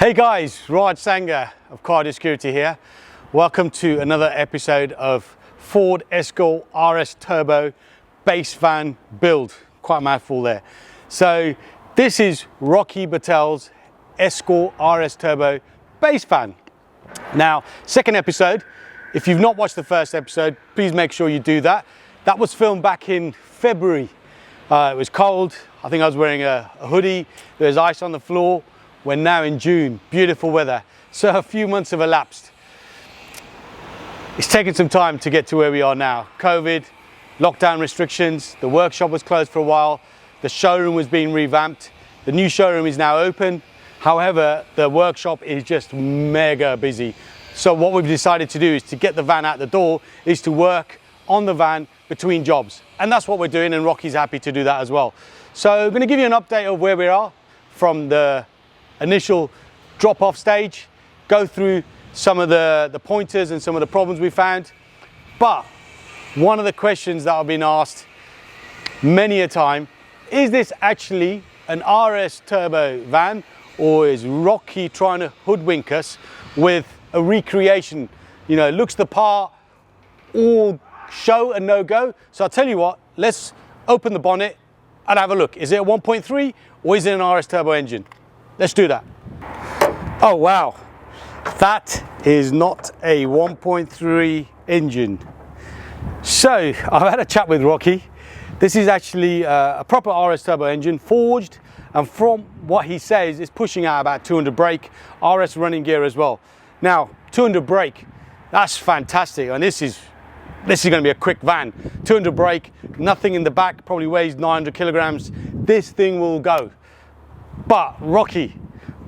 Hey guys, Raj Sangha of Car Security here. Welcome to another episode of Ford Escort RS Turbo base van build. Quite a mouthful there. So this is Rocky Batel's Escort RS Turbo base van. Now, second episode. If you've not watched the first episode, please make sure you do that. That was filmed back in February. It was cold. I think I was wearing a hoodie. There was ice on the floor. We're now in June, beautiful weather. So a few months have elapsed. It's taken some time to get to where we are now. COVID, lockdown restrictions, the workshop was closed for a while, the showroom was being revamped, the new showroom is now open. However, the workshop is just mega busy. So what we've decided to do is to get the van out the door, is to work on the van between jobs. And that's what we're doing, and Rocky's happy to do that as well. So I'm gonna give you an update of where we are from the initial drop-off stage, go through some of the pointers and some of the problems we found. But one of the questions that I've been asked many a time, is this actually an RS Turbo van, or is Rocky trying to hoodwink us with a recreation? You know, looks the part, all show and no go. So I'll tell you what, let's open the bonnet and have a look. Is it a 1.3 or is it an RS Turbo engine? Let's do that. Oh wow, that is not a 1.3 engine. So I've had a chat with Rocky. This is actually a proper RS Turbo engine, forged, and from what he says, it's pushing out about 200 brake, RS running gear as well. Now, 200 brake, that's fantastic, and this is going to be a quick van. 200 brake, nothing in the back, probably weighs 900 kilograms. This thing will go. But Rocky,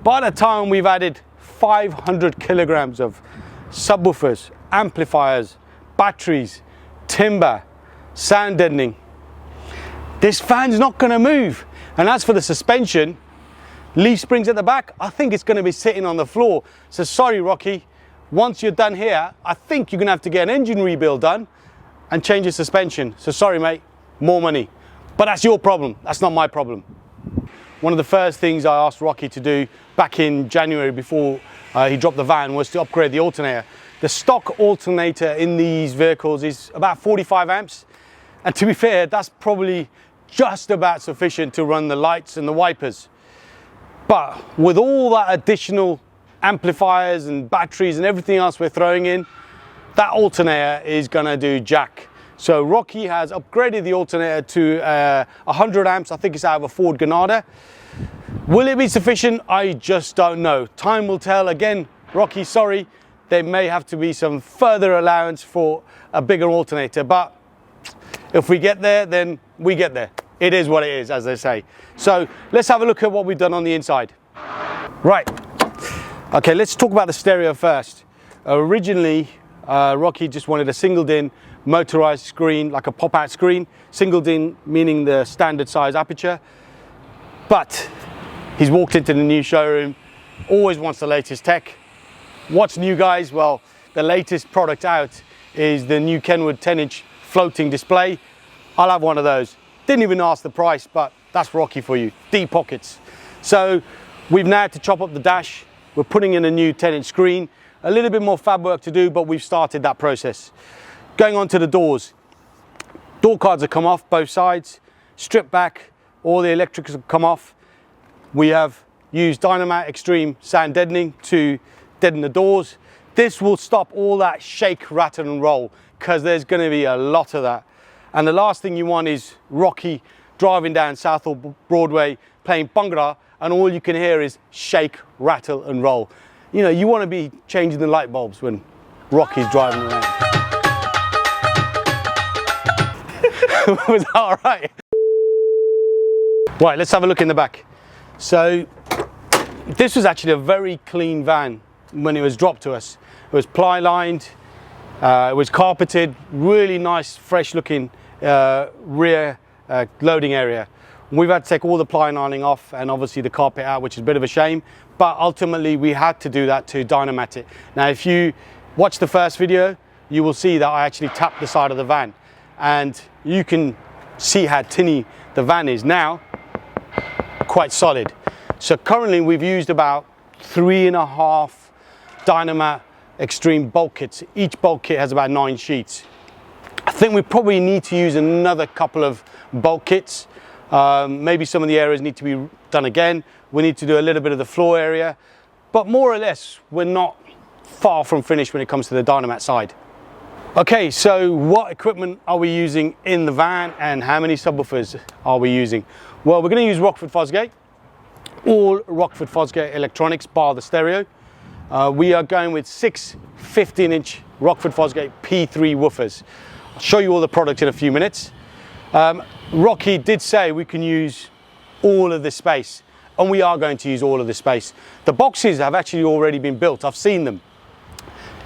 by the time we've added 500 kilograms of subwoofers, amplifiers, batteries, timber, sound deadening, this van's not going to move. And as for the suspension, leaf springs at the back, I think it's going to be sitting on the floor. So sorry, Rocky, once you're done here, I think you're going to have to get an engine rebuild done and change your suspension. So sorry, mate, more money. But that's your problem, that's not my problem. One of the first things I asked Rocky to do back in January before he dropped the van was to upgrade the alternator. The stock alternator in these vehicles is about 45 amps. And to be fair, that's probably just about sufficient to run the lights and the wipers. But with all that additional amplifiers and batteries and everything else we're throwing in, that alternator is gonna do jack. So Rocky has upgraded the alternator to 100 amps. I think it's out of a Ford Granada. Will it be sufficient? I just don't know. Time will tell. Again, Rocky, sorry, there may have to be some further allowance for a bigger alternator, but if we get there, then we get there. It is what it is, as they say. So let's have a look at what we've done on the inside. Right, okay, let's talk about the stereo first. Originally, Rocky just wanted a singled-in motorized screen, like a pop-out screen. Singled-in meaning the standard size aperture. But he's walked into the new showroom, always wants the latest tech. What's new, guys? Well, the latest product out is the new Kenwood 10-inch floating display. I'll have one of those. Didn't even ask the price, but that's Rocky for you, deep pockets. So we've now had to chop up the dash. We're putting in a new 10-inch screen. A little bit more fab work to do, but we've started that process. Going on to the doors. Door cards have come off both sides, stripped back, all the electrics have come off. We have used Dynamite Extreme sound deadening to deaden the doors. This will stop all that shake, rattle and roll, because there's going to be a lot of that. And the last thing you want is Rocky driving down Southall Broadway playing Bhangra and all you can hear is shake, rattle and roll. You know, you want to be changing the light bulbs when Rocky's driving around. Was that all right? Right, let's have a look in the back. So this was actually a very clean van when it was dropped to us. It was ply lined, it was carpeted, really nice, fresh looking rear loading area. We've had to take all the ply lining off and obviously the carpet out, which is a bit of a shame, but ultimately we had to do that to dynamite it. Now, if you watch the first video, you will see that I actually tapped the side of the van and you can see how tinny the van is now, quite solid. So currently we've used about 3.5 Dynamat Extreme bulk kits. Each bulk kit has about 9 sheets. I think we probably need to use another couple of bulk kits. Maybe some of the areas need to be done again. We need to do a little bit of the floor area, but more or less we're not far from finished when it comes to the Dynamat side. Okay, so what equipment are we using in the van and how many subwoofers are we using? Well, we're going to use Rockford Fosgate, all Rockford Fosgate electronics bar the stereo. We are going with 6 15-inch Rockford Fosgate P3 woofers. I'll show you all the product in a few minutes. Rocky did say we can use all of this space, and we are going to use all of this space. The boxes have actually already been built. I've seen them.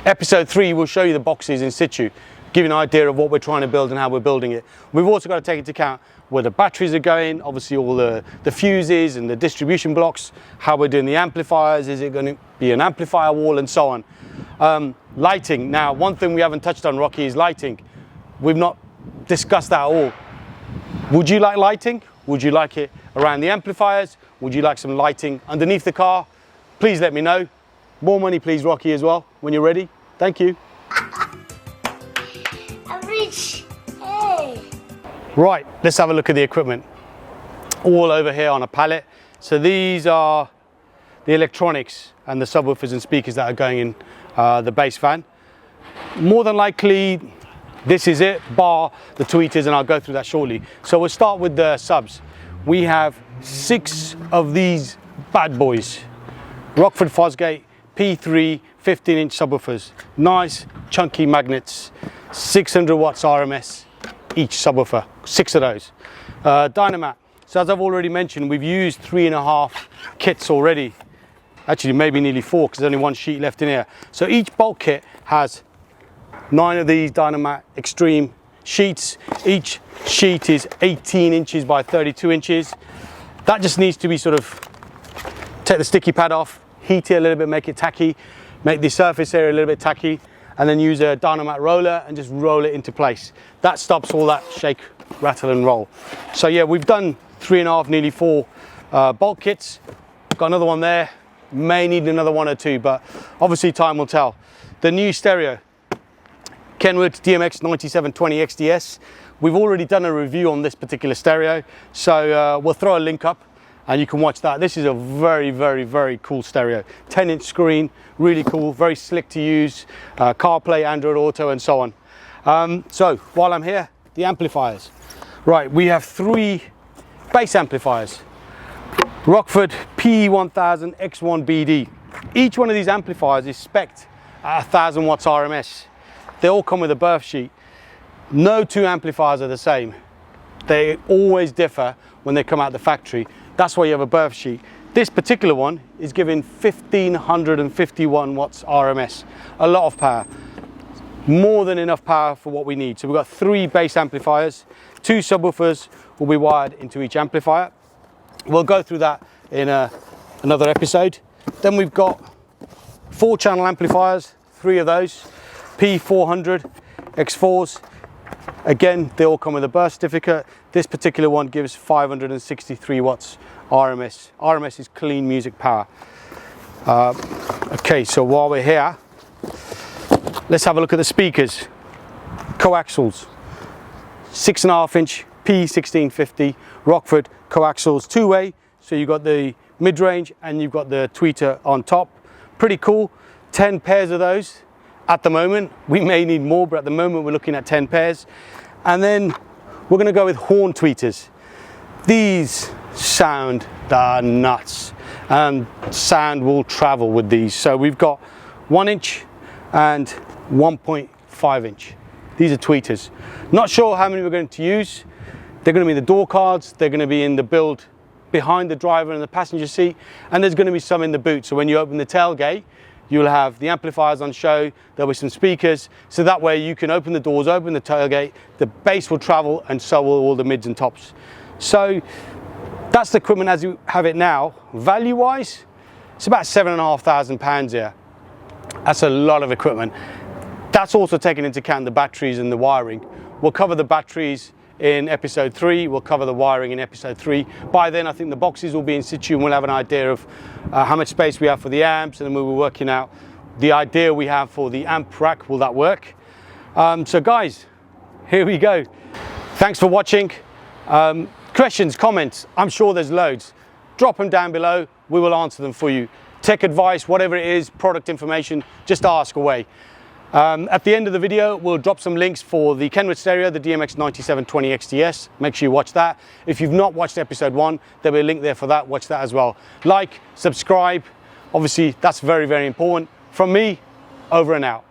Episode 3 will show you the boxes in situ, give you an idea of what we're trying to build and how we're building it. We've also got to take into account where the batteries are going, obviously all the fuses and the distribution blocks, how we're doing the amplifiers, is it going to be an amplifier wall, and so on. Lighting. Now, one thing we haven't touched on, Rocky, is lighting. We've not discussed that at all. Would you like lighting? Would you like it around the amplifiers? Would you like some lighting underneath the car? Please let me know. More money, please, Rocky, as well, when you're ready. Thank you. I'm rich. Hey. Right, let's have a look at the equipment. All over here on a pallet. So these are the electronics and the subwoofers and speakers that are going in the bass van. More than likely, this is it, bar the tweeters, and I'll go through that shortly. So we'll start with the subs. We have 6 of these bad boys. Rockford Fosgate P3 15-inch subwoofers. Nice chunky magnets, 600 watts RMS each subwoofer, 6 of those. Dynamat. So as I've already mentioned, we've used 3.5 kits already. Actually, maybe nearly 4, because there's only 1 sheet left in here. So each bulk kit has 9 of these Dynamat Extreme sheets. Each sheet is 18 inches by 32 inches. That just needs to be sort of, take the sticky pad off, heat it a little bit, make it tacky, make the surface area a little bit tacky, and then use a Dynamat roller and just roll it into place. That stops all that shake, rattle and roll. So yeah, we've done 3.5, nearly 4 bulk kits. Got another one there, may need another 1 or 2, but obviously time will tell. The new stereo, Kenwood DMX 9720 XDS. We've already done a review on this particular stereo, so we'll throw a link up and you can watch that. This is a very, very, very cool stereo. 10-inch screen, really cool, very slick to use, CarPlay, Android Auto, and so on. So while I'm here, the amplifiers. Right, we have 3 bass amplifiers. Rockford P1000 X1BD. Each one of these amplifiers is spec'd at 1000 watts RMS. They all come with a berth sheet. No 2 amplifiers are the same. They always differ when they come out the factory. That's why you have a berth sheet. This particular one is giving 1551 watts RMS. A lot of power. More than enough power for what we need. So we've got 3 bass amplifiers. 2 subwoofers will be wired into each amplifier. We'll go through that in another episode. Then we've got 4 channel amplifiers, 3 of those. P400 X4s. Again, they all come with a burst certificate. This particular one gives 563 watts RMS. RMS is clean music power. Okay, so while we're here, let's have a look at the speakers. Coaxials, 6.5-inch P1650 Rockford coaxials, 2-way. So you've got the mid-range and you've got the tweeter on top. Pretty cool. 10 pairs of those. At the moment, we may need more, but at the moment we're looking at 10 pairs. And then we're going to go with horn tweeters. These sound the nuts, and sound will travel with these. So we've got 1-inch and 1.5-inch. These are tweeters. Not sure how many we're going to use. They're going to be in the door cards, they're going to be in the build behind the driver and the passenger seat, and there's going to be some in the boot. So when you open the tailgate, you'll have the amplifiers on show, there'll be some speakers, so that way you can open the doors, open the tailgate, the bass will travel, and so will all the mids and tops. So that's the equipment as you have it now. Value-wise, it's about £7,500 here. That's a lot of equipment. That's also taking into account the batteries and the wiring. We'll cover the batteries in episode 3. We'll cover the wiring in episode 3. By then, I think the boxes will be in situ and we'll have an idea of how much space we have for the amps, and then we were working out the idea we have for the amp rack. Will that work? So guys, here we go. Thanks for watching. Questions, comments, I'm sure there's loads. Drop them down below, we will answer them for you. Tech advice, whatever it is, product information, just ask away. At the end of the video, we'll drop some links for the Kenwood stereo, the DMX9720 XTS. Make sure you watch that. If you've not watched episode 1, there'll be a link there for that. Watch that as well. Like, subscribe. Obviously, that's very, very important. From me, over and out.